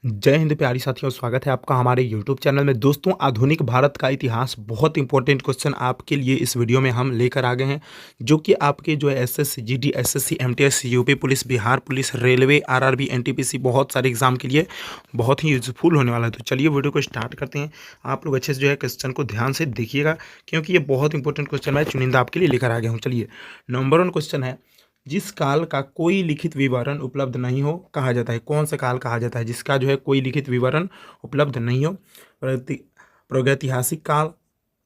जय हिंद प्यारी साथियों, स्वागत है आपका हमारे यूट्यूब चैनल में। दोस्तों, आधुनिक भारत का इतिहास बहुत इंपॉर्टेंट क्वेश्चन आपके लिए इस वीडियो में हम लेकर आ गए हैं, जो कि आपके जो है SSC GD, SSC MTS, UP police, Bihar police, railway, RRB, NTPC बहुत सारे एग्जाम के लिए बहुत ही यूजफुल होने वाला है। तो चलिए वीडियो को स्टार्ट करते हैं। आप लोग अच्छे से जो है क्वेश्चन को ध्यान से देखिएगा, क्योंकि ये बहुत इंपॉर्टेंट क्वेश्चन मैं चुनिंदा आपके लिए लेकर आ गया हूँ। चलिए, नंबर 1 क्वेश्चन है, जिस काल का कोई लिखित विवरण उपलब्ध नहीं हो कहा जाता है। कौन सा काल कहा जाता है जिसका जो है कोई लिखित विवरण उपलब्ध नहीं हो? प्रागैतिहासिक काल,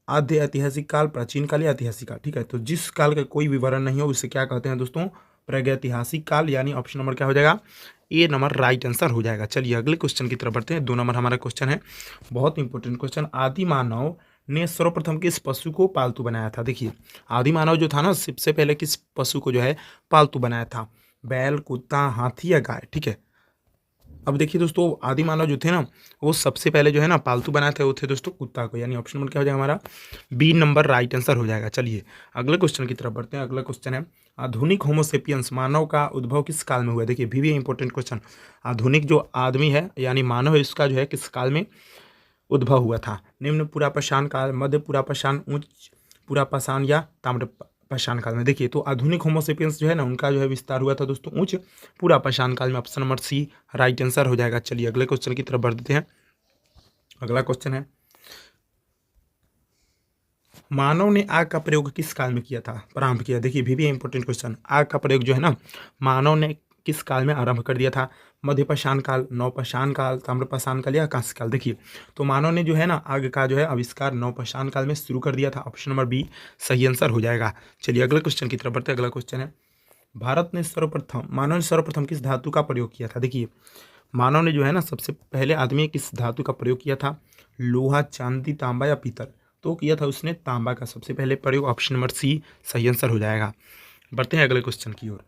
आद्य ऐतिहासिक काल, प्राचीन काल या ऐतिहासिक काल। ठीक है, तो जिस काल का कोई विवरण नहीं हो उसे क्या कहते हैं दोस्तों? प्रागैतिहासिक काल। यानी ऑप्शन नंबर क्या हो जाएगा? ए नंबर राइट आंसर हो जाएगा। चलिए अगले क्वेश्चन की तरफ बढ़ते हैं। 2 नंबर हमारा क्वेश्चन है, बहुत इंपॉर्टेंट क्वेश्चन। आदि मानव ने सर्वप्रथम किस पशु को पालतू बनाया था? देखिए, आदि मानव जो था ना, सबसे पहले किस पशु को जो है पालतू बनाया था? बैल, कुत्ता, हाथी या गाय? ठीक है, अब देखिए दोस्तों, आदि मानव जो थे ना, वो सबसे पहले जो है ना पालतू बनाए थे, वो थे दोस्तों कुत्ता को। यानी ऑप्शन नंबर क्या हो जाएगा हमारा? बी नंबर राइट आंसर हो जाएगा। चलिए अगले क्वेश्चन की तरफ बढ़ते हैं। अगला क्वेश्चन है, आधुनिक होमोसेपियंस मानव का उद्भव किस काल में हुआ? देखिए भी इंपॉर्टेंट क्वेश्चन। आधुनिक जो आदमी है यानी मानव है, इसका जो है किस काल में उद्भव हुआ था? निम्न पुरापाषाण काल, मध्य पुरापाषाण, उच्च पुरापाषाण या ताम्र पाषाण काल में? देखिए, तो आधुनिक होमोसेपियंस जो है ना, उनका जो है विस्तार हुआ था दोस्तों उच्च पुरापाषाण काल में। Option number C right answer हो जाएगा। चलिए अगले क्वेश्चन की तरफ बढ़ देते हैं। अगला क्वेश्चन है, मानव ने आग का प्रयोग किस काल में किया था, प्रारंभ किया? देखिए भी इंपॉर्टेंट क्वेश्चन। आग का प्रयोग जो है ना, मानव ने किस काल में आरंभ कर दिया था? मध्यपाषाण काल, नवपाषाण काल, ताम्रपाषाण काल या कांस्य काल? देखिए, तो मानव ने जो है ना आग का जो है आविष्कार नवपाषाण काल में शुरू कर दिया था। ऑप्शन नंबर बी सही आंसर हो जाएगा। चलिए अगले क्वेश्चन की तरफ बढ़ते हैं। अगला क्वेश्चन है, भारत ने सर्वप्रथम मानव ने सर्वप्रथम किस धातु का प्रयोग किया था? देखिए, मानव ने जो है ना सबसे पहले आदमी किस धातु का प्रयोग किया था? लोहा, चांदी, तांबा या पीतल? तो किया था उसने तांबा का सबसे पहले प्रयोग। ऑप्शन नंबर सी सही आंसर हो जाएगा। बढ़ते हैं अगले क्वेश्चन की ओर।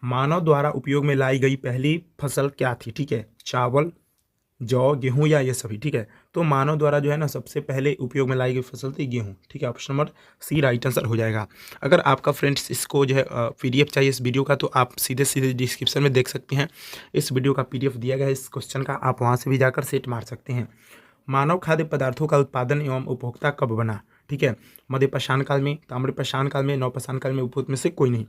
मानव द्वारा उपयोग में लाई गई पहली फसल क्या थी? ठीक है, चावल, जौ, गेहूं या ये सभी? ठीक है, तो मानव द्वारा जो है ना सबसे पहले उपयोग में लाई गई फसल थी गेहूं। ठीक है, option number C right answer हो जाएगा। अगर आपका फ्रेंड्स इसको जो है पीडीएफ चाहिए इस वीडियो का, तो आप सीधे सीधे डिस्क्रिप्शन में देख सकते हैं। इस वीडियो का पीडीएफ दिया गया है इस क्वेश्चन का, आप वहाँ से भी जाकर सेट मार सकते हैं। मानव खाद्य पदार्थों का उत्पादन एवं उपभोक्ता कब बना? ठीक है, मध्यपाषाण काल में, ताम्रपाषाण काल में, नवपाषाण काल में, उपभोक्ता में से कोई नहीं।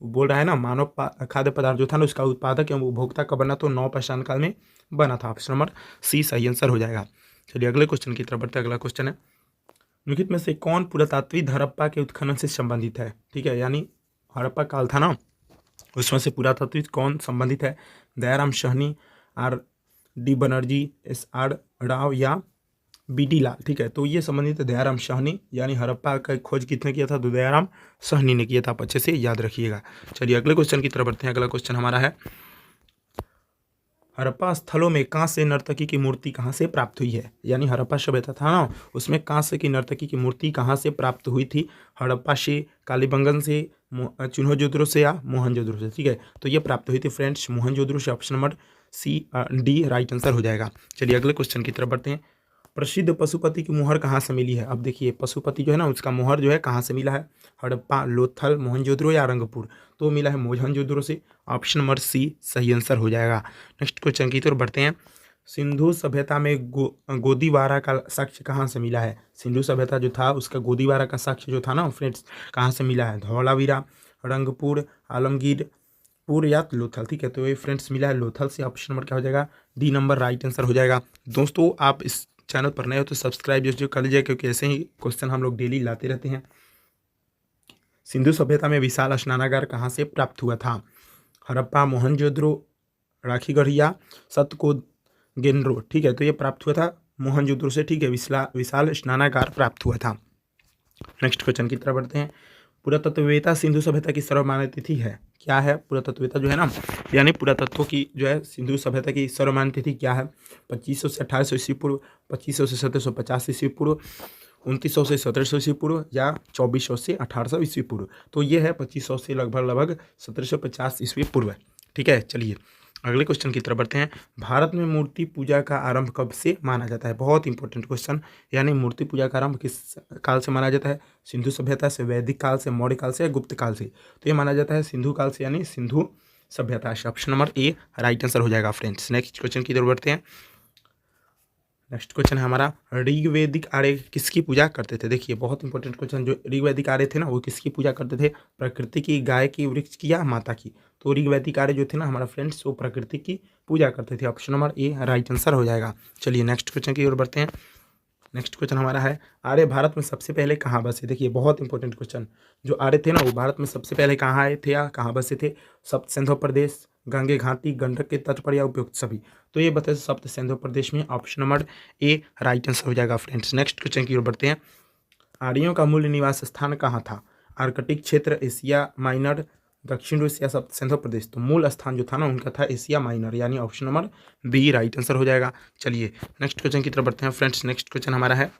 बोल रहा है ना, मानव खाद्य पदार्थ जो था ना उसका उत्पादक एवं उपभोक्ता कब बना? तो नवपाषाण काल में बना था। ऑप्शन नंबर सी सही आंसर हो जाएगा। चलिए अगले क्वेश्चन की तरफ बढ़ते हैं। अगला क्वेश्चन है, निम्नलिखित में से कौन पुरातात्विक हड़प्पा के उत्खनन से संबंधित है? ठीक है, यानी हड़प्पा काल था ना, उसमें से पुरातात्विक कौन संबंधित है? Dayaram Sahni, R D Banerjee, S R Rao या बी डी लाल? ठीक है, तो ये संबंधित है दयाराम साहनी। यानी हड़प्पा का खोज किसने किया था? तो दयाराम साहनी ने किया था। आप अच्छे से याद रखिएगा। चलिए अगले क्वेश्चन की तरफ बढ़ते हैं। अगला क्वेश्चन हमारा है, हड़प्पा स्थलों में कांस्य नर्तकी की मूर्ति कहाँ से प्राप्त हुई है? यानी हड़प्पा सभ्यता था ना, उसमें कांस्य की नर्तकी की मूर्ति कहाँ से प्राप्त हुई थी? हड़प्पा से, कालीबंगन से, चिन्होजोदड़ो से या मोहनजोदड़ो से? ठीक है, तो ये प्राप्त हुई थी फ्रेंड्स मोहनजोदड़ो से। Option number C D right answer हो जाएगा। चलिए अगले क्वेश्चन की तरफ बढ़ते हैं। प्रसिद्ध पशुपति की मुहर कहाँ से मिली है? अब देखिए, पशुपति जो है ना उसका मुहर जो है कहाँ से मिला है? हड़प्पा, लोथल, मोहनजोदड़ो या रंगपुर? तो मिला है मोहनजोदड़ो से। ऑप्शन नंबर सी सही आंसर हो जाएगा। नेक्स्ट क्वेश्चन की तरफ बढ़ते हैं। सिंधु सभ्यता में गोदीवारा का साक्ष्य कहाँ से मिला है? सिंधु सभ्यता जो था उसका गोदीवारा का साक्ष्य जो था ना फ्रेंड्स, कहाँ से मिला है? धौलावीरा, रंगपुर, आलमगीर पुर या लोथल? ठीक है, तो ये फ्रेंड्स मिला है लोथल से। ऑप्शन नंबर क्या हो जाएगा? डी नंबर राइट आंसर हो जाएगा। दोस्तों, आप इस चैनल पर नए हो तो सब्सक्राइब जो कर लीजिए, क्योंकि ऐसे ही क्वेश्चन हम लोग डेली लाते रहते हैं। सिंधु सभ्यता में विशाल स्नानागार कहाँ से प्राप्त हुआ था? हड़प्पा, मोहनजोदड़ो, राखीगढ़ या सतकोगेनरो? ठीक है, तो ये प्राप्त हुआ था मोहनजोदड़ो से। ठीक है, विशाल स्नानागार प्राप्त हुआ था। नेक्स्ट क्वेश्चन की तरफ बढ़ते हैं। पुरातत्ववेत्ता सिंधु सभ्यता की सर्वमान्य तिथि है? क्या है? पुरातत्ववेत्ता जो है ना, यानी पुरातत्व की जो है सिंधु सभ्यता की सर्वमान्य तिथि क्या है? 2500 से 1800 ईस्वी पूर्व, 2500 से 1750 ईस्वी पूर्व, 2900 से 1700 ईस्वी पूर्व या 2400 से 1800 ईस्वी पूर्व? तो ये है 2500 से लगभग 1750 ईस्वी पूर्व। ठीक है, चलिए अगले क्वेश्चन की तरफ बढ़ते हैं। भारत में मूर्ति पूजा का आरंभ कब से माना जाता है? बहुत इंपॉर्टेंट क्वेश्चन। यानी मूर्ति पूजा का आरंभ किस काल से माना जाता है? सिंधु सभ्यता से, वैदिक काल से, मौर्य काल से या गुप्त काल से? तो ये माना जाता है सिंधु काल से, यानी सिंधु सभ्यता से। Option number A right answer हो जाएगा फ्रेंड्स। नेक्स्ट क्वेश्चन की तरफ बढ़ते हैं। नेक्स्ट क्वेश्चन है हमारा, ऋग्वैदिक आर्य किसकी पूजा करते थे? देखिए बहुत इंपॉर्टेंट क्वेश्चन। जो ऋग्वैदिक आर्य थे ना वो किसकी पूजा करते थे? प्रकृति की, गाय की, वृक्ष की या माता की? तो ऋग्वैदिक आर्य जो थे ना हमारा फ्रेंड्स वो प्रकृति की पूजा करते थे। Option number A right answer हो जाएगा। चलिए नेक्स्ट क्वेश्चन की ओर बढ़ते हैं। नेक्स्ट क्वेश्चन हमारा है, आर्य भारत में सबसे पहले कहाँ बसे? देखिए बहुत इंपॉर्टेंट क्वेश्चन। जो आर्य थे ना वो भारत में सबसे पहले कहाँ आए थे या कहाँ बसे थे? सप्त सिंधु प्रदेश, गंगे घाटी, गंडक के तट पर या उपयुक्त सभी? तो ये बताए सप्त सिंधु प्रदेश में। Option number A right answer हो जाएगा फ्रेंड्स। नेक्स्ट क्वेश्चन की ओर बढ़ते हैं। आर्यों का मूल निवास स्थान कहाँ था? आर्कटिक क्षेत्र, एशिया माइनर, दक्षिण रूस या सप्त सिंधु प्रदेश? तो मूल स्थान जो था ना उनका था एशिया माइनर, यानी option number B right answer हो जाएगा। चलिए नेक्स्ट क्वेश्चन की तरफ बढ़ते हैं फ्रेंड्स। नेक्स्ट क्वेश्चन हमारा है,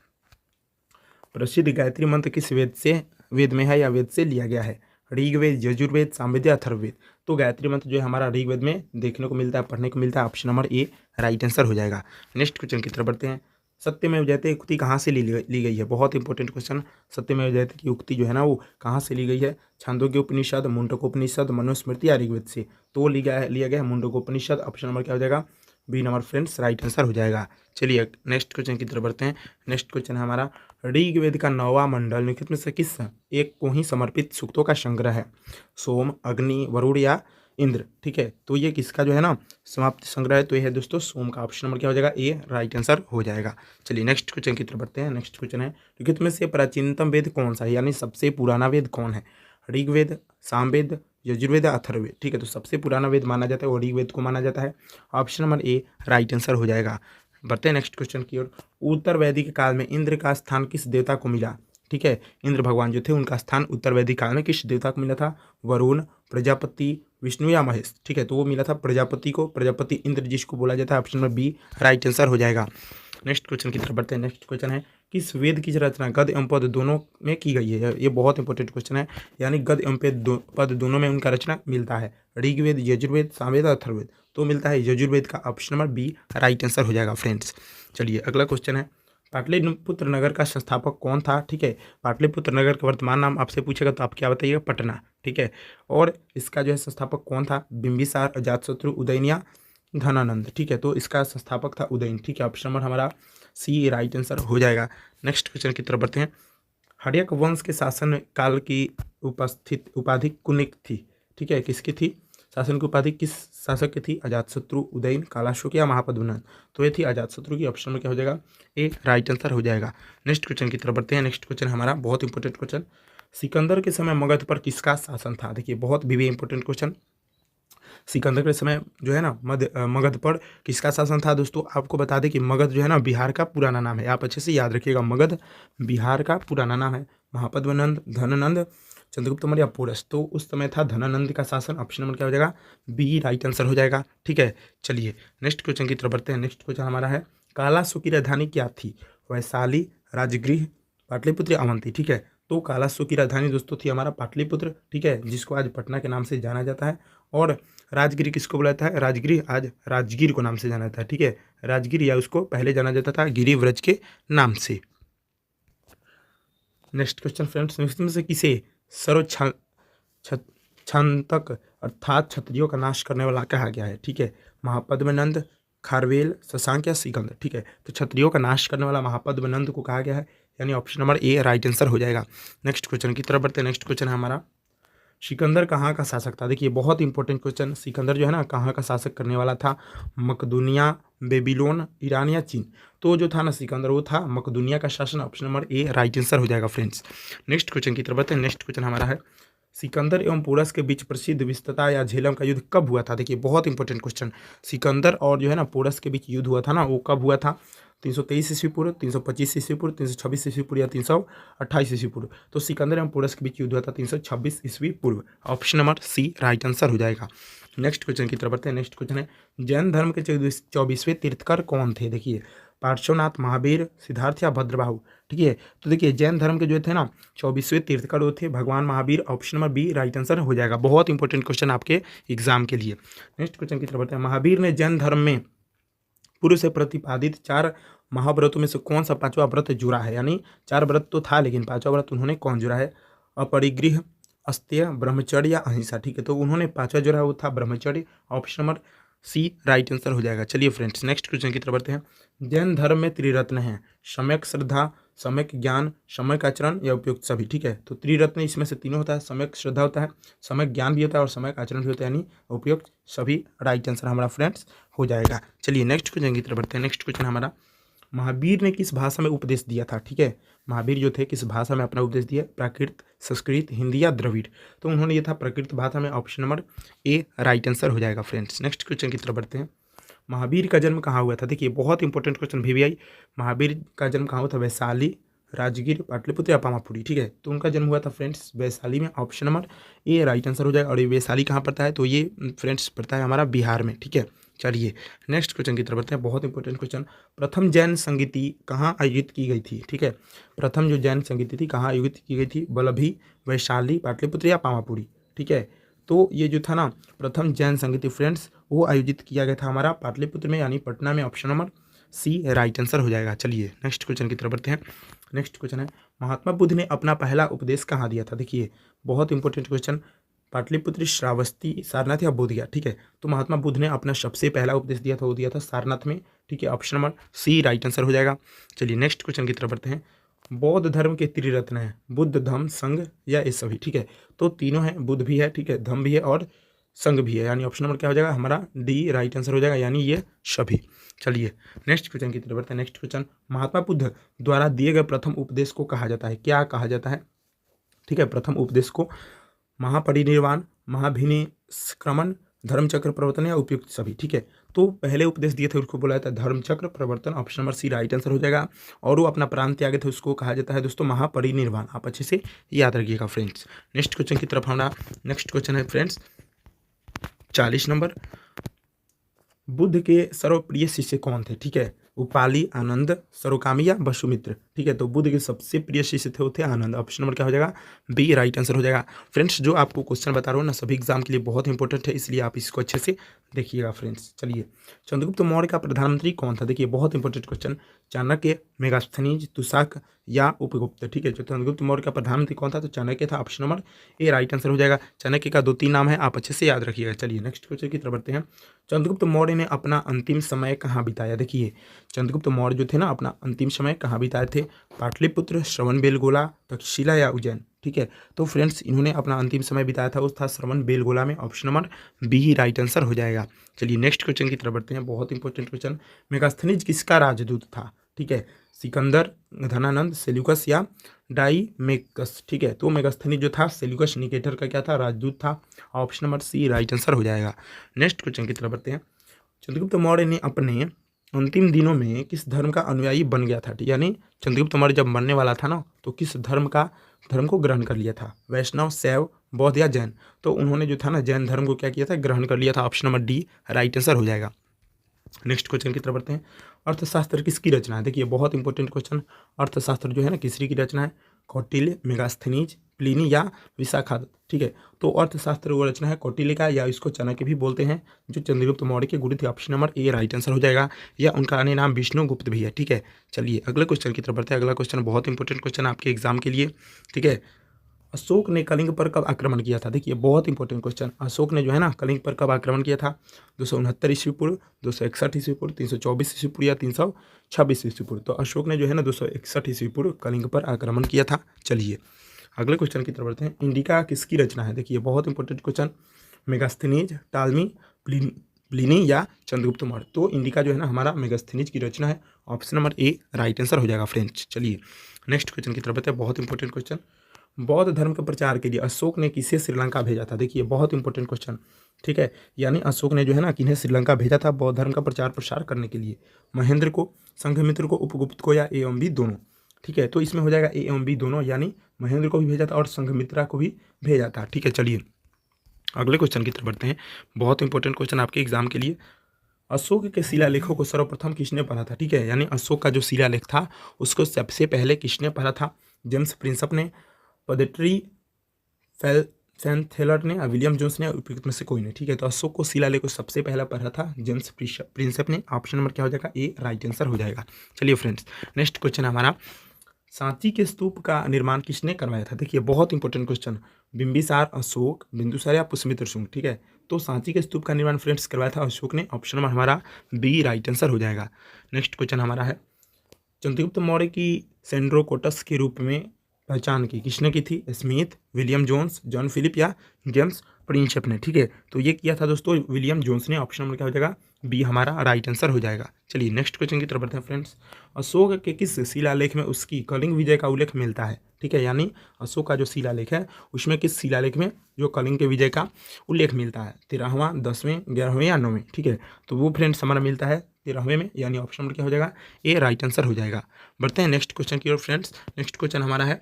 प्रसिद्ध गायत्री मंत्र किस वेद में है या वेद से लिया गया है? ऋग्वेद, यजुर्वेद, सामवेद या अथर्ववेद? तो गायत्री मंत्र जो है हमारा ऋग्वेद में देखने को मिलता है, पढ़ने को मिलता है। Option number A right answer हो जाएगा। नेक्स्ट क्वेश्चन की तरफ बढ़ते हैं। सत्यमेव जयते उक्ति कहाँ से ली गई है? बहुत इंपॉर्टेंट क्वेश्चन। सत्यमेव जयते की उक्ति जो है ना वो कहाँ से ली गई है? छांदोग्य उपनिषद, मुंडकोपनिषद, मनुस्मृति या ऋग्वेद से? तो लिया गया है मुंडकोपनिषद। ऑप्शन नंबर क्या हो जाएगा? B number friends right answer हो जाएगा। चलिए नेक्स्ट क्वेश्चन की तरफ बढ़ते हैं। नेक्स्ट क्वेश्चन है हमारा, ऋग्वेद का 9वां मंडल निम्नलिखित में से किस एक को ही समर्पित सूक्तों का संग्रह है? सोम, अग्नि, वरुण या इंद्र? ठीक है, तो ये किसका जो है ना समाप्त संग्रह है? तो ये है दोस्तों सोम का। ऑप्शन नंबर क्या हो जाएगा? ए राइट आंसर हो जाएगा। चलिए नेक्स्ट क्वेश्चन की तरफ बढ़ते हैं। नेक्स्ट क्वेश्चन है, निम्नलिखित में से प्राचीनतम वेद कौन सा है, यानी सबसे पुराना वेद कौन है? ऋग्वेद, सामवेद, यजुर्वेद, अथर्ववेद? ठीक है, तो सबसे पुराना वेद माना जाता है वो ऋग्वेद को माना जाता है। Option number A right answer हो जाएगा। बढ़ते हैं नेक्स्ट क्वेश्चन की ओर। उत्तर वैदिक काल में इंद्र का स्थान किस देवता को मिला? ठीक है, इंद्र भगवान जो थे उनका स्थान उत्तर वैदिक काल में किस देवता को मिला था? वरुण, प्रजापति, विष्णु या महेश? ठीक है, तो वो मिला था प्रजापति को, प्रजापति इंद्र जिसको बोला जाता है। Option number B right answer हो जाएगा। नेक्स्ट क्वेश्चन की तरफ बढ़ते हैं। नेक्स्ट क्वेश्चन है, किस वेद की रचना गद्य एवं पद दोनों में की गई है? ये बहुत इंपॉर्टेंट क्वेश्चन है, यानी गद्य एवं पद दोनों में उनका रचना मिलता है। ऋग्वेद, यजुर्वेद, सामवेद, अथर्ववेद? तो मिलता है यजुर्वेद का। Option number B right answer हो जाएगा फ्रेंड्स। चलिए अगला क्वेश्चन है, पाटलिपुत्र नगर का संस्थापक कौन था? ठीक है, पाटलिपुत्र नगर का वर्तमान नाम आपसे पूछेगा तो आप क्या बताइएगा? पटना। ठीक है, और इसका जो है संस्थापक कौन था? बिंबिसार, अजातशत्रु, उदयन या धनानंद? ठीक है, तो इसका संस्थापक था उदयन। ठीक है, ऑप्शन नंबर हमारा सी राइट आंसर हो जाएगा। नेक्स्ट क्वेश्चन की तरफ बढ़ते हैं। हर्यक वंश के शासन काल की उपाधि कुनिक थी? ठीक है, किसकी थी शासन की उपाधि? किस शासक की थी? अजातशत्रु, उदयन, कालाशोक या महापद्मनंद? तो ये थी अजातशत्रु की। ऑप्शन में क्या हो जाएगा? ए राइट आंसर हो जाएगा। नेक्स्ट क्वेश्चन की तरफ बढ़ते हैं। नेक्स्ट क्वेश्चन हमारा बहुत इंपॉर्टेंट क्वेश्चन, सिकंदर के समय मगध पर किसका शासन था? देखिए बहुत भी इंपॉर्टेंट क्वेश्चन। सिकंदर के समय जो है ना मगध पर किसका शासन था? दोस्तों आपको बता दें कि मगध जो है ना बिहार का पुराना नाम है, आप अच्छे से याद रखिएगा, मगध बिहार का पुराना नाम है। महापद्मनंद, धननंद, चंद्रगुप्त मौर्य या पोरस? तो उस समय था धनानंद का शासन। ऑप्शन नंबर क्या हो जाएगा? बी राइट आंसर हो जाएगा। ठीक है, चलिए नेक्स्ट क्वेश्चन की तरफ बढ़ते हैं। नेक्स्ट क्वेश्चन हमारा है, कालासु की राजधानी क्या थी? वैशाली, राजगृह, पाटलिपुत्र या अवंती? ठीक है, तो कालासु की राजधानी दोस्तों थी हमारा पाटलिपुत्र। ठीक है, जिसको आज पटना के नाम से जाना जाता है। और राजगिर किसको बोला जाता है? राजगृह आज राजगीर को नाम से जाना जाता है। ठीक है, राजगीर या उसको पहले जाना जाता था गिरिव्रज के नाम से। नेक्स्ट क्वेश्चन फ्रेंड्स, नेक्स्ट में से किसे सर्वछांतक अर्थात क्षत्रियों का नाश करने वाला कहा गया है? ठीक है, महापद्मनंद, खारवेल, शशांक या सिकंदर? ठीक है, तो क्षत्रियों का नाश करने वाला महापद्मनंद को कहा गया है, यानी option number A right answer हो जाएगा। नेक्स्ट क्वेश्चन की तरफ बढ़ते हैं। नेक्स्ट क्वेश्चन है हमारा, सिकंदर कहाँ का शासक था? देखिए बहुत इंपॉर्टेंट क्वेश्चन। सिकंदर जो है ना कहाँ का शासक करने वाला था? मकदूनिया, बेबीलोन, ईरान या चीन? तो जो था ना सिकंदर वो था मकदूनिया का शासन। Option number A right answer हो जाएगा फ्रेंड्स। नेक्स्ट क्वेश्चन की तरफ बढ़ते हैं। नेक्स्ट क्वेश्चन हमारा है, सिकंदर एवं पोरस के बीच प्रसिद्ध विस्तता या झेलम का युद्ध कब हुआ था? देखिए बहुत इंपॉर्टेंट क्वेश्चन। सिकंदर और जो है ना पोरस के बीच युद्ध हुआ था ना वो कब हुआ था? 323 ईस्वी पूर्व, 325 ईस्वी पूर्व, 326 ईस्वी पूर्व या 328 ईस्वी पूर्व? तो सिकंदर एवं पोरस के बीच युद्ध हुआ था 326 ईस्वी पूर्व। Option number C right answer हो जाएगा। नेक्स्ट क्वेश्चन की तरफ बढ़ते हैं। नेक्स्ट क्वेश्चन है, जैन धर्म के 24वें तीर्थकर कौन थे? देखिए पार्श्वनाथ, महावीर, सिद्धार्थ या भद्रबाहु? ठीक है, तो देखिए जैन धर्म के जो थे ना 24वें तीर्थकर वो थे भगवान Mahavira. Option number B right answer हो जाएगा। बहुत इंपॉर्टेंट क्वेश्चन आपके एग्जाम के लिए। नेक्स्ट क्वेश्चन की तरफ बढ़ते हैं। महावीर ने जैन धर्म में पूर्व से प्रतिपादित 4 महाव्रतों में से कौन सा 5वां व्रत जुड़ा है? यानी 4 व्रत तो था लेकिन 5वां व्रत उन्होंने कौन जुड़ा है? अपरिग्रह, अस्तेय, ब्रह्मचर्य या अहिंसा। ठीक है, तो उन्होंने पांचवा जो रहा वो था ब्रह्मचर्य। Option number C right answer हो जाएगा। चलिए फ्रेंड्स नेक्स्ट क्वेश्चन की तरफ बढ़ते हैं। जैन धर्म में त्रिरत्न है, सम्यक श्रद्धा, सम्यक ज्ञान, सम्यक आचरण या उपयुक्त सभी। ठीक है, तो त्रिरत्न इसमें से तीनों होता है, सम्यक श्रद्धा होता है, सम्यक ज्ञान भी होता है और सम्यक आचरण भी होता है, यानी उपयुक्त सभी राइट आंसर हमारा फ्रेंड्स हो जाएगा। चलिए नेक्स्ट क्वेश्चन की तरफ बढ़ते हैं। नेक्स्ट क्वेश्चन हमारा, महावीर ने किस भाषा में उपदेश दिया था। ठीक है, महावीर जो थे किस भाषा में अपना उपदेश दिया, प्राकृत, संस्कृत, हिंदी या द्रविड़। तो उन्होंने ये था प्राकृत भाषा में। Option number A right answer हो जाएगा फ्रेंड्स। नेक्स्ट क्वेश्चन की तरफ बढ़ते हैं। महावीर का जन्म कहाँ हुआ था। देखिए बहुत इंपॉर्टेंट क्वेश्चन VVI। महावीर का जन्म कहाँ हुआ था, वैशाली, राजगीर, पाटलिपुत्र या पामापुरी। ठीक है, तो उनका जन्म हुआ था फ्रेंड्स वैशाली में। Option number A right answer हो जाएगा। और ये वैशाली कहाँ पड़ता है, तो ये फ्रेंड्स पड़ता है हमारा बिहार में। ठीक है, चलिए नेक्स्ट क्वेश्चन की तरफ बढ़ते हैं। बहुत इंपॉर्टेंट क्वेश्चन, प्रथम जैन संगीति कहाँ आयोजित की गई थी। ठीक है, प्रथम जो जैन संगीति थी कहाँ आयोजित की गई थी, वल्लभी, वैशाली, पाटलिपुत्र या पामापुरी। ठीक है, तो ये जो था ना प्रथम जैन संगीति फ्रेंड्स वो आयोजित किया गया था हमारा पाटलिपुत्र में यानी पटना में। Option number C right answer हो जाएगा। चलिए नेक्स्ट क्वेश्चन की तरफ बढ़ते हैं। नेक्स्ट क्वेश्चन है, महात्मा बुद्ध ने अपना पहला उपदेश कहाँ दिया था। देखिए बहुत इंपॉर्टेंट क्वेश्चन, पाटलिपुत्र, श्रावस्ती, सारनाथ या बोधगया। ठीक है, तो महात्मा बुद्ध ने अपना सबसे पहला उपदेश दिया था वो दिया था सारनाथ में। ठीक है, option number C right answer हो जाएगा। चलिए नेक्स्ट क्वेश्चन की तरफ बढ़ते हैं। बौद्ध धर्म के त्रिरत्न है, बुद्ध, धम्म, संघ या ये सभी। ठीक है, तो तीनों हैं, बुद्ध भी है, ठीक है, धम्म भी है और संघ भी है, यानी ऑप्शन नंबर क्या हो जाएगा हमारा डी राइट आंसर हो जाएगा, यानी ये सभी। चलिए नेक्स्ट क्वेश्चन की तरफ बढ़ते हैं। नेक्स्ट क्वेश्चन, महात्मा बुद्ध द्वारा दिए गए प्रथम उपदेश को कहा जाता है, क्या कहा जाता है। ठीक है, प्रथम उपदेश को महापरिनिर्वाण, महाभिनिष्क्रमण, धर्मचक्र प्रवर्तन या उपयुक्त सभी। ठीक है, तो पहले उपदेश दिए थे उसको बोला जाता है Dharmachakra Pravartan. Option number C right answer हो जाएगा। और वो अपना प्राण त्यागे थे उसको कहा जाता है दोस्तों महापरिनिर्वाण। आप अच्छे से याद रखिएगा फ्रेंड्स। नेक्स्ट क्वेश्चन की तरफ हमारा नेक्स्ट क्वेश्चन है फ्रेंड्स 40 नंबर, बुद्ध के सर्वप्रिय शिष्य कौन थे। ठीक है, उपाली, आनंद, सरोकामी या वसुमित्र। ठीक है, तो बुद्ध के सबसे प्रिय शिष्य थे वो थे आनंद। ऑप्शन नंबर क्या हो जाएगा बी राइट आंसर हो जाएगा। फ्रेंड्स जो आपको क्वेश्चन बता रहा हूँ ना सभी एग्जाम के लिए बहुत इंपॉर्टेंट है, इसलिए आप इसको अच्छे से देखिएगा फ्रेंड्स। चलिए, चंद्रगुप्त मौर्य का प्रधानमंत्री कौन था। देखिए बहुत इंपॉर्टेंट क्वेश्चन, चाणक्य, मेगास्थनीज, तुशाक या उपगुप्त। ठीक है, जो चंद्रगुप्त मौर्य का प्रधानमंत्री कौन था, तो चाणक्य था। Option number A right answer हो जाएगा। चाणक्य का 2-3 नाम है, आप अच्छे से याद रखिएगा। चलिए नेक्स्ट क्वेश्चन की तरफ बढ़ते हैं। चंद्रगुप्त मौर्य ने अपना अंतिम समय कहाँ बिताया। देखिए चंद्रगुप्त मौर्य जो थे ना अपना अंतिम समय कहाँ बिताए थे, पाटलिपुत्र, श्रवणबेलगोला, तक्षशिला या उज्जैन। ठीक है, तो फ्रेंड्स इन्होंने अपना अंतिम समय बिताया था वो था श्रवणबेलगोला में। ऑप्शन नंबर बी ही राइट आंसर हो जाएगा। चलिए नेक्स्ट क्वेश्चन की तरफ बढ़ते हैं। बहुत इंपॉर्टेंट क्वेश्चन, मेगास्थनीज किसका राजदूत था। ठीक है, सिकंदर, धनानंद, सेल्यूकस या डाइमेकस। ठीक है, तो मेगास्थनीज जो था सेल्यूकस निकेटर का क्या था राजदूत था। Option number C right answer हो जाएगा। नेक्स्ट क्वेश्चन की तरफ बढ़ते हैं। चंद्रगुप्त मौर्य ने अपने अंतिम दिनों में किस धर्म का अनुयायी बन गया था। यानी चंद्रगुप्त मौर्य जब मरने वाला था ना तो किस धर्म को ग्रहण कर लिया था, वैष्णव, शैव, बौद्ध या जैन। तो उन्होंने जो था ना जैन धर्म को क्या किया था, ग्रहण कर लिया था। Option number D right answer हो जाएगा। नेक्स्ट क्वेश्चन की तरफ बढ़ते हैं। अर्थशास्त्र किसकी रचना है। देखिए बहुत इंपॉर्टेंट क्वेश्चन, अर्थशास्त्र जो है ना किसरी की रचना है, कौटिल्य, मेगास्थनीज, प्लिनी या विशाखादत्त। ठीक है, तो अर्थशास्त्र वो रचना है कौटिल्य का, या इसको चाणक्य भी बोलते हैं, जो चंद्रगुप्त मौर्य के गुरु थे। Option number A right answer हो जाएगा, या उनका अन्य नाम विष्णुगुप्त भी है। ठीक है, चलिए अगले क्वेश्चन की तरफ बढ़ते हैं। अगला क्वेश्चन बहुत इंपॉर्टेंट क्वेश्चन आपके एग्जाम के लिए। ठीक है, अशोक ने कलिंग पर कब आक्रमण किया था। देखिए बहुत इंपॉर्टेंट क्वेश्चन, अशोक ने जो है ना कलिंग पर कब आक्रमण किया था, 269 ईस्वी पूर्व, 261 ईस्वी पूर्व, 324 ईस्वी पूर्व या 326 ईस्वी पूर्व। तो अशोक ने जो है ना 261 ईस्वी पूर्व कलिंग पर आक्रमण किया था। चलिए अगले क्वेश्चन की तरफ बढ़ते हैं। इंडिका किसकी रचना है। देखिए बहुत इंपॉर्टेंट क्वेश्चन, मेगास्थनीज, टालमी, प्लिनी या चंद्रगुप्त मौर्य। तो इंडिका जो है ना हमारा मेगास्थनीज की रचना है। Option number A right answer हो जाएगा फ्रेंड्स। चलिए नेक्स्ट क्वेश्चन की तरफ बढ़ते हैं। बहुत इंपॉर्टेंट क्वेश्चन, बौद्ध धर्म के प्रचार के लिए अशोक ने किसे श्रीलंका भेजा था। देखिए बहुत इंपॉर्टेंट क्वेश्चन। ठीक है, यानी अशोक ने जो है ना किन्हें श्रीलंका भेजा था बौद्ध धर्म का प्रचार प्रसार करने के लिए, महेंद्र को, संघमित्र को, उपगुप्त को या ए एवं बी दोनों। ठीक है, तो इसमें हो जाएगा ए एवं बी दोनों, यानी महेंद्र को भी भेजा था और संघमित्रा को भी भेजा था। ठीक है, चलिए अगले क्वेश्चन की तरफ बढ़ते हैं। बहुत इंपॉर्टेंट क्वेश्चन आपके एग्जाम के लिए, अशोक के शिलालेखों को सर्वप्रथम किसने पढ़ा था। ठीक है, यानी अशोक का जो शिलालेख था उसको सबसे पहले किसने पढ़ा था, जेम्स प्रिंसप ने, पॉडेट्री फैनथेलर ने, विलियम जोन्स ने, उपयुक्त में से कोई नहीं। ठीक है, तो अशोक को शिलालेख को सबसे पहला पढ़ा था जेम्स प्रिंसप ने। ऑप्शन नंबर क्या हो जाएगा ए राइट आंसर हो जाएगा। चलिए फ्रेंड्स नेक्स्ट क्वेश्चन हमारा सांची के स्तूप का निर्माण किसने करवाया था? देखिए बहुत इंपॉर्टेंट क्वेश्चन। बिंबिसार, अशोक, बिंदुसार या पुष्यमित्र शुंग। ठीक है, तो सांची के स्तूप का निर्माण फ्रेंड्स करवाया था अशोक ने। ऑप्शन नंबर हमारा बी राइट आंसर हो जाएगा। नेक्स्ट क्वेश्चन हमारा है, चंद्रगुप्त मौर्य की सेंड्रोकोटस के रूप में पहचान की किसने की थी? Smith, William Jones, John Philip या जेम्स प्रिंसेप ने। ठीक है, तो ये किया था दोस्तों विलियम जोन्स ने। ऑप्शन नंबर क्या हो जाएगा? बी हमारा राइट आंसर हो जाएगा। चलिए नेक्स्ट क्वेश्चन की तरफ बढ़ते हैं फ्रेंड्स। अशोक के किस शिलालेख में उसकी कलिंग विजय का उल्लेख मिलता है? ठीक है, यानी अशोक का जो शिलालेख है उसमें किस शिलालेख में जो कलिंग के विजय का उल्लेख मिलता है? 13वां, 10वें, 11वें या 9वें? ठीक है, तो वो फ्रेंड्स हमारा मिलता है 13वें में, यानी ऑप्शन नंबर क्या हो जाएगा? ए राइट आंसर हो जाएगा। बढ़ते हैं नेक्स्ट क्वेश्चन की ओर फ्रेंड्स। नेक्स्ट क्वेश्चन हमारा है,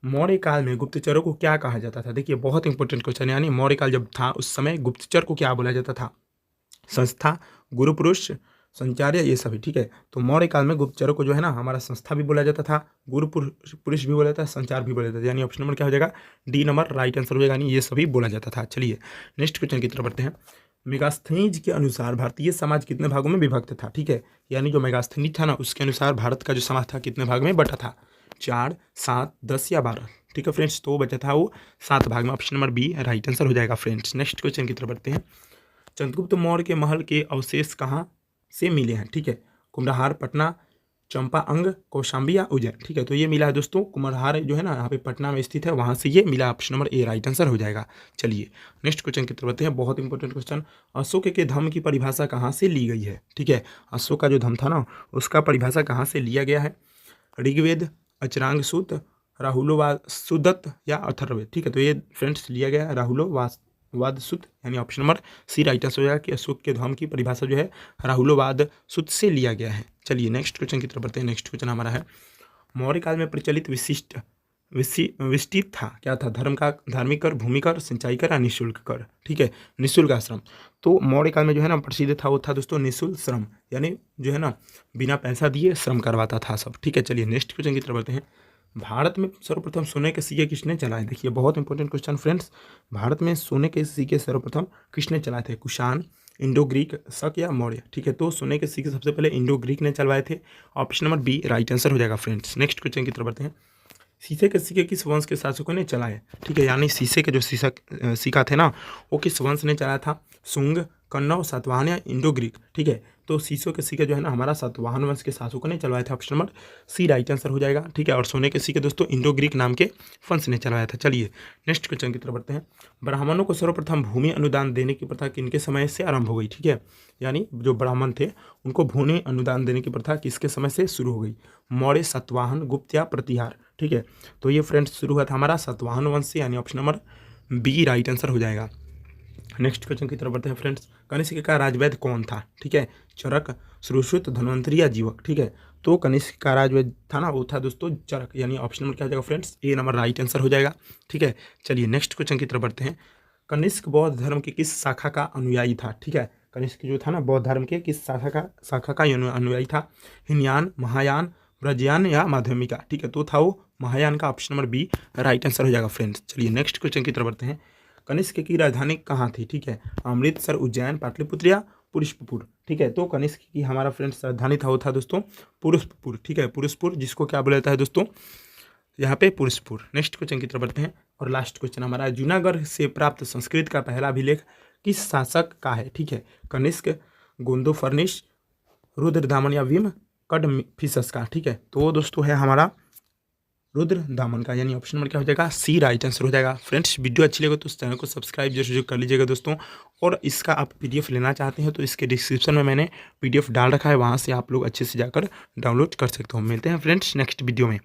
मौर्य काल में गुप्तचरों को क्या कहा जाता था? देखिए बहुत इंपॉर्टेंट क्वेश्चन है, यानी मौर्य काल जब था उस समय गुप्तचर को क्या बोला जाता था? संस्था, गुरु पुरुष, संचार्य, ये सभी। ठीक है, तो मौर्य काल में गुप्तचरों को जो है ना हमारा संस्था भी बोला जाता था, गुरु पुरुष भी बोला जाता था, संचार भी बोला जाता था, यानी ऑप्शन नंबर क्या हो जाएगा? डी नंबर राइट आंसर हो जाएगा, यानी ये सभी बोला जाता था। चलिए नेक्स्ट क्वेश्चन की तरफ बढ़ते हैं। मेगास्थनीज के अनुसार भारतीय समाज कितने भागों में विभक्त था? ठीक है, यानी जो मेगास्थनीज था ना उसके अनुसार भारत का जो समाज था कितने भाग में बटा था? 4, 7, 10 या 12? ठीक है फ्रेंड्स, तो बचा था वो 7 भाग में। Option number B right answer हो जाएगा फ्रेंड्स। नेक्स्ट क्वेश्चन की तरफ बढ़ते हैं। चंद्रगुप्त मौर्य के महल के अवशेष कहाँ से मिले हैं? ठीक है, कुम्हरार, पटना, चंपा अंग, कौशाम्बी या उज्जैन? ठीक है, तो ये मिला है दोस्तों कुम्हरार जो है ना यहाँ पे पटना में स्थित है, वहाँ से ये मिला। Option number A right answer हो जाएगा। चलिए नेक्स्ट क्वेश्चन की तरफ बढ़ते हैं। बहुत इंपॉर्टेंट क्वेश्चन, अशोक के धम्म की परिभाषा कहाँ से ली गई है? ठीक है, अशोक का जो धम्म था ना उसका परिभाषा कहाँ से लिया गया है? ऋग्वेद, अचरांग सूत्र, राहुलोवाद सुदत्त या अथर्ववेद? ठीक है, तो ये फ्रेंड्स लिया गया है राहुलोवाद सूत्र, यानी option number C right answer हो जाएगा कि अशोक के धर्म की परिभाषा जो है राहुलोवाद सूत्र से लिया गया है। चलिए नेक्स्ट क्वेश्चन की तरफ बढ़ते हैं। नेक्स्ट क्वेश्चन हमारा है, मौर्य काल में प्रचलित विशिष्ट था क्या था? धर्म का धार्मिक कर, भूमि कर, सिंचाई कर या निःशुल्क कर? ठीक है, निःशुल्क आश्रम। तो मौर्य काल में जो है ना प्रसिद्ध था वो था दोस्तों निःशुल्क श्रम, यानी जो है ना बिना पैसा दिए श्रम करवाता था सब। ठीक है, चलिए नेक्स्ट क्वेश्चन की तरफ बढ़ते हैं। भारत में सर्वप्रथम सोने के सिक्के किसने चलाए? देखिए बहुत इंपॉर्टेंट क्वेश्चन फ्रेंड्स। भारत में सोने के सिक्के सर्वप्रथम किसने चलाए थे? कुषाण, इंडो ग्रीक, शक या मौर्य? ठीक है, तो सोने के सिक्के सबसे पहले इंडो ग्रीक ने चलवाए थे। Option number B right answer हो जाएगा फ्रेंड्स। नेक्स्ट क्वेश्चन की तरफ बढ़ते हैं। शीशे के सिक्के किस वंश के शासकों ने चलाए? ठीक है, यानी शीशे के जो सिक्का थे ना वो किस वंश ने चलाया था? शुंग, कन्नौज, सातवाहन या इंडो ग्रीक? ठीक है, तो शीशों के सिक्के जो है ना हमारा सातवाहन वंश के शासकों ने चलवाया था। Option number C right answer हो जाएगा। ठीक है, और सोने के सिक्के दोस्तों इंडो ग्रीक नाम के वंश ने चलवाया था। चलिए नेक्स्ट क्वेश्चन की तरफ बढ़ते हैं। ब्राह्मणों को सर्वप्रथम भूमि अनुदान देने की प्रथा किनके समय से आरंभ हो गई? ठीक है, यानी जो ब्राह्मण थे उनको भूमि अनुदान देने की प्रथा किसके समय से शुरू हो गई? मौर्य, सातवाहन, गुप्त या प्रतिहार? ठीक है, तो ये फ्रेंड्स शुरू हुआ था हमारा सातवाहन वंश से, यानी option number B right answer हो जाएगा। नेक्स्ट क्वेश्चन की तरफ बढ़ते हैं फ्रेंड्स। कनिष्क का राजवैद्य कौन था? ठीक है, चरक, सुश्रुत, धन्वंतरी या जीवक? ठीक है, तो कनिष्क का राजवैद्य था ना वो था दोस्तों चरक, यानी ऑप्शन नंबर क्या हो जाएगा फ्रेंड्स? ए नंबर राइट आंसर हो जाएगा। ठीक है, चलिए नेक्स्ट क्वेश्चन की तरफ बढ़ते हैं। कनिष्क बौद्ध धर्म की किस शाखा का अनुयायी था? ठीक है, कनिष्क जो था ना बौद्ध धर्म के किस शाखा का अनुयायी था? हिनयान, महायान, ब्रजयान या माध्यमिका? ठीक है, तो था वो महायान का। Option number B right answer हो जाएगा फ्रेंड्स। चलिए नेक्स्ट क्वेश्चन की तरफ बढ़ते हैं। कनिष्क की राजधानी कहाँ थी? ठीक है, अमृतसर, उज्जैन, पाटलिपुत्र या पुरुषपुर? ठीक है, तो कनिष्क की हमारा फ्रेंड्स राजधानी था वो था दोस्तों पुरुषपुर। ठीक है, पुरुषपुर जिसको क्या बोला जाता है दोस्तों यहाँ पे पुरुषपुर। नेक्स्ट क्वेश्चन की तरफ बढ़ते हैं और लास्ट क्वेश्चन हमारा है, जूनागढ़ से प्राप्त संस्कृत का पहला अभिलेख किस शासक का है? ठीक है, कनिष्क, गोंदोफर्निश, रुद्रदामन या भीम कड़फिसस का? ठीक है, तो दोस्तों है हमारा रुद्रदामन का, यानी ऑप्शन नंबर क्या हो जाएगा? सी राइट आंसर हो जाएगा। फ्रेंड्स वीडियो अच्छी लगे तो इस चैनल को सब्सक्राइब जरूर कर लीजिएगा दोस्तों, और इसका आप पीडीएफ लेना चाहते हैं तो इसके डिस्क्रिप्शन में मैंने पीडीएफ डाल रखा है, वहाँ से आप लोग अच्छे से जाकर डाउनलोड कर सकते हो। मिलते हैं फ्रेंड्स नेक्स्ट वीडियो में।